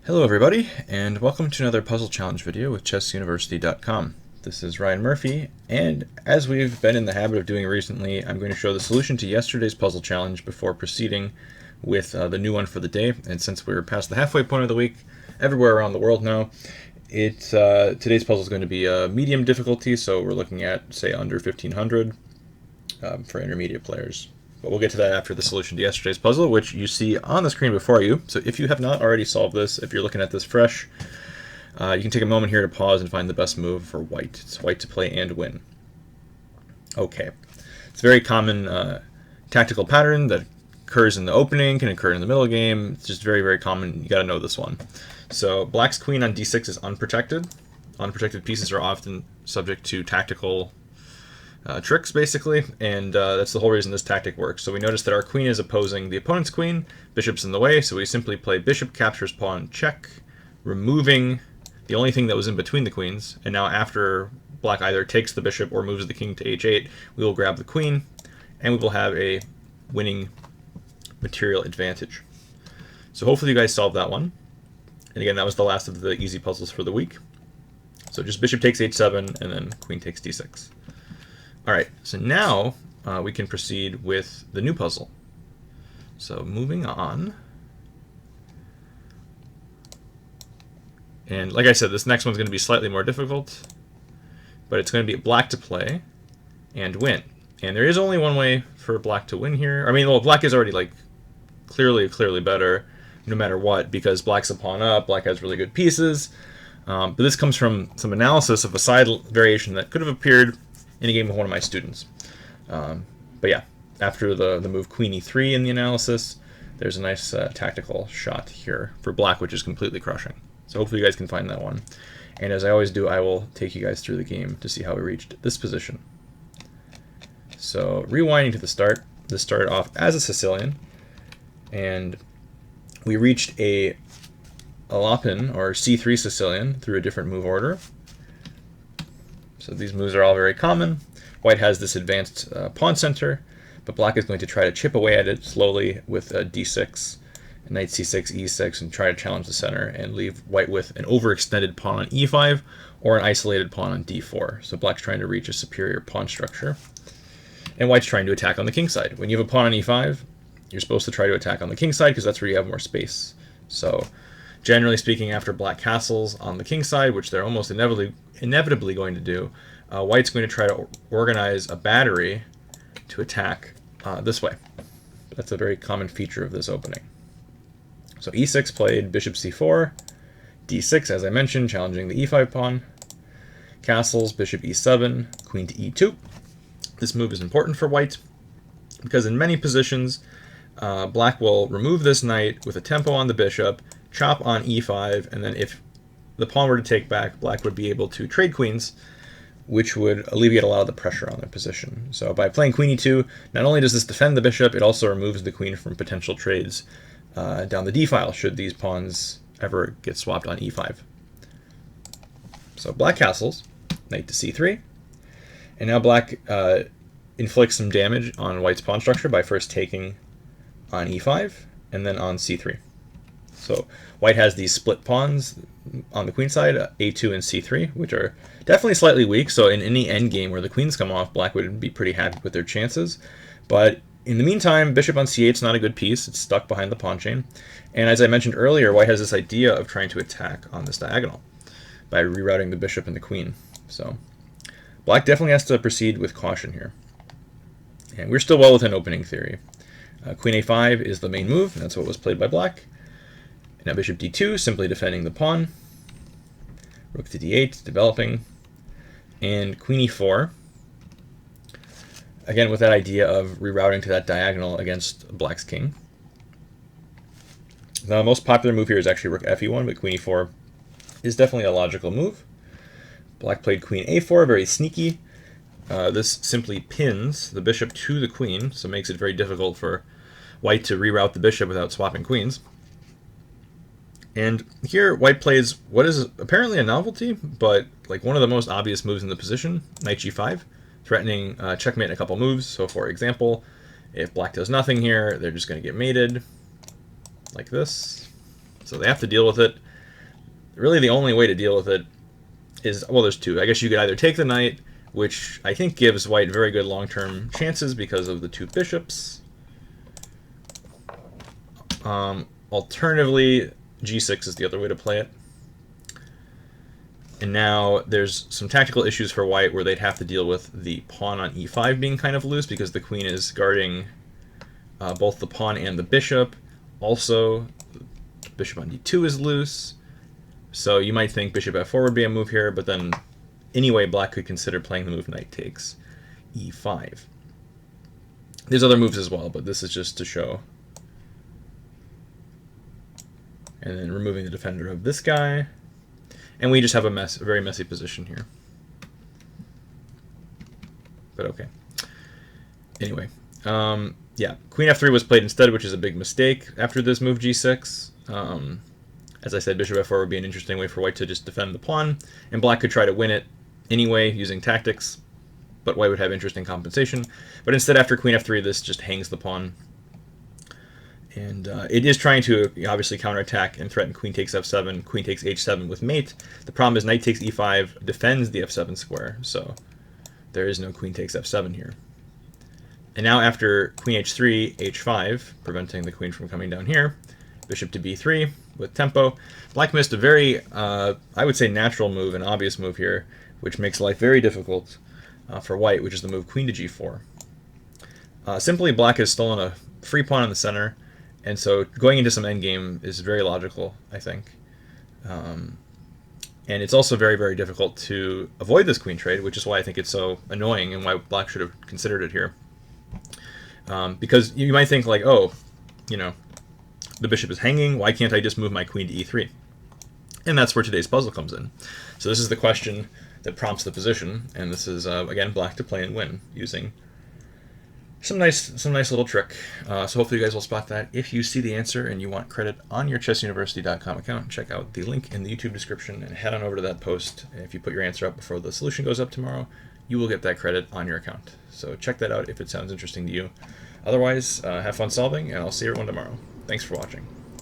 Hello everybody, and welcome to another puzzle challenge video with ChessUniversity.com. This is Ryan Murphy, and as we've been in the habit of doing recently, I'm going to show the solution to yesterday's puzzle challenge before proceeding with the new one for the day. And since we're past the halfway point of the week, everywhere around the world now, today's puzzle is going to be a medium difficulty, so we're looking at, say, under 1500 for intermediate players. But we'll get to that after the solution to yesterday's puzzle, which you see on the screen before you. So if you have not already solved this, if you're looking at this fresh, you can take a moment here to pause and find the best move for white. It's white to play and win. Okay. It's a very common tactical pattern that occurs in the opening, can occur in the middle game. It's just very, very common. You got to know this one. So black's queen on d6 is unprotected. Unprotected pieces are often subject to tactical tricks, basically, and that's the whole reason this tactic works. So we notice that our queen is opposing the opponent's queen, bishop's in the way, so we simply play bishop captures pawn check, removing the only thing that was in between the queens, and now after black either takes the bishop or moves the king to h8, we will grab the queen, and we will have a winning material advantage. So hopefully you guys solved that one. And again, that was the last of the easy puzzles for the week. So just bishop takes h7, and then queen takes d6. Alright, so now we can proceed with the new puzzle. So moving on. And like I said, this next one's going to be slightly more difficult, but it's going to be black to play and win. And there is only one way for black to win here. I mean, well, black is already like clearly better no matter what, because black's a pawn up, black has really good pieces. But this comes from some analysis of a side variation that could have appeared in a game with one of my students. But yeah, after the move queen e3 in the analysis, there's a nice tactical shot here for black, which is completely crushing. So hopefully you guys can find that one. And as I always do, I will take you guys through the game to see how we reached this position. So rewinding to the start, this started off as a Sicilian, and we reached a Alapin, or c3 Sicilian, through a different move order. So these moves are all very common. White has this advanced pawn center, but black is going to try to chip away at it slowly with d6, knight c6, e6, and try to challenge the center and leave white with an overextended pawn on e5 or an isolated pawn on d4. So black's trying to reach a superior pawn structure, and white's trying to attack on the king side. When you have a pawn on e5, you're supposed to try to attack on the king side because that's where you have more space. So generally speaking, after black castles on the king side, which they're almost inevitably going to do, white's going to try to organize a battery to attack this way. That's a very common feature of this opening. So e6 played, bishop c4, d6, as I mentioned, challenging the e5 pawn, castles, bishop e7, queen to e2. This move is important for white because in many positions, black will remove this knight with a tempo on the bishop, chop on e5, and then if the pawn were to take back, black would be able to trade queens, which would alleviate a lot of the pressure on their position. So by playing queen e2, not only does this defend the bishop, it also removes the queen from potential trades down the d-file should these pawns ever get swapped on e5. So black castles, knight to c3, and now black inflicts some damage on white's pawn structure by first taking on e5 and then on c3. So white has these split pawns on the queen side, a2 and c3, which are definitely slightly weak. So in any endgame where the queens come off, black would be pretty happy with their chances. But in the meantime, bishop on c8 is not a good piece. It's stuck behind the pawn chain. And as I mentioned earlier, white has this idea of trying to attack on this diagonal by rerouting the bishop and the queen. So black definitely has to proceed with caution here. And we're still well within opening theory. Queen a5 is the main move, and that's what was played by black. Now bishop d2, simply defending the pawn. Rook to d8, developing. And queen e4. Again, with that idea of rerouting to that diagonal against black's king. The most popular move here is actually rook fe1, but queen e4 is definitely a logical move. Black played queen a4, very sneaky. This simply pins the bishop to the queen, so makes it very difficult for white to reroute the bishop without swapping queens. And here white plays what is apparently a novelty, but like one of the most obvious moves in the position, knight g5, threatening checkmate in a couple moves. So for example, if black does nothing here, they're just going to get mated like this. So they have to deal with it. really the only way to deal with it is, well, there's two. I guess you could either take the knight, which I think gives white very good long-term chances because of the two bishops. Alternatively, g6 is the other way to play it. And now there's some tactical issues for white where they'd have to deal with the pawn on e5 being kind of loose because the queen is guarding both the pawn and the bishop. Also, bishop on d2 is loose. So you might think bishop f4 would be a move here, but then anyway, black could consider playing the move knight takes e5. There's other moves as well, but this is just to show. And then removing the defender of this guy. And we just have a very messy position here. But okay. Anyway, yeah, queen f3 was played instead, which is a big mistake after this move g6. As I said, bishop f4 would be an interesting way for white to just defend the pawn, and black could try to win it anyway using tactics, but white would have interesting compensation. But instead, after queen f3, this just hangs the pawn. And it is trying to obviously counterattack and threaten queen takes f7, queen takes h7 with mate. The problem is knight takes e5 defends the f7 square, so there is no queen takes f7 here. And now after queen h3, h5, preventing the queen from coming down here, bishop to b3 with tempo. Black missed a very, I would say, natural move, an obvious move here, which makes life very difficult for white, which is the move queen to g4. Simply, black has stolen a free pawn in the center, and so going into some endgame is very logical, I think. And it's also very, very difficult to avoid this queen trade, which is why I think it's so annoying and why black should have considered it here. Because you might think, like, oh, you know, the bishop is hanging, why can't I just move my queen to e3? And that's where today's puzzle comes in. So this is the question that prompts the position, and this is, again, black to play and win using some nice little trick. So hopefully you guys will spot that. If you see the answer and you want credit on your chessuniversity.com account, check out the link in the YouTube description and head on over to that post. And if you put your answer up before the solution goes up tomorrow, you will get that credit on your account. So check that out if it sounds interesting to you. Otherwise, have fun solving, and I'll see everyone tomorrow. Thanks for watching.